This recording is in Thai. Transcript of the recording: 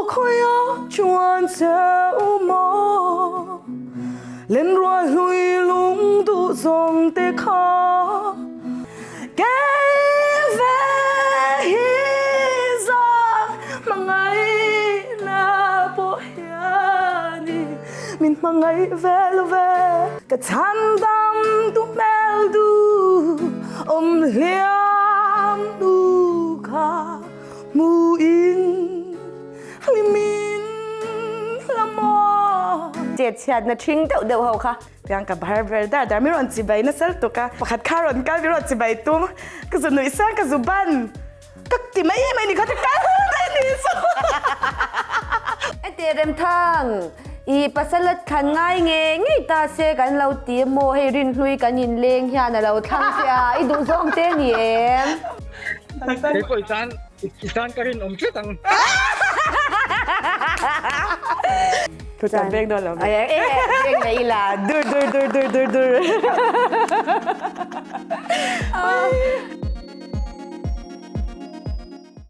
khơi chuan treo mò lên rồi lui lung tu dòng tê khó cái về hi ra mà ngày na bộ hiani mình mà ngày về lo về cái chăn đam tu mel du liam du ca mu in limin lamo เจ็ดชาตินะทิ้งเดี๋ยวเขาค่ะเพียงกับบาร์เบอร์ได้ไม่รอนจีใบนะเซลตุกะประคัดข้ารอนกันไม่รอนจีใบตุ้มก็จะหนุ่ยสร้างก็จะบันก็ติไม่ยังไม่นี่เขาจะการได้นี่สุดไอเตเรมทางอีปัสลัดขันง่ายเงยตาเสกันเราเตรียมโมให้รินลุยกันยินเลงเฮียนะเราทำเสียอีดูซ่องเต้นเอง Kepo isan ka rin umsitang. ผู้จัดเบงโดนแล้ว เอ๊ะเบงไหนล่ะ ดู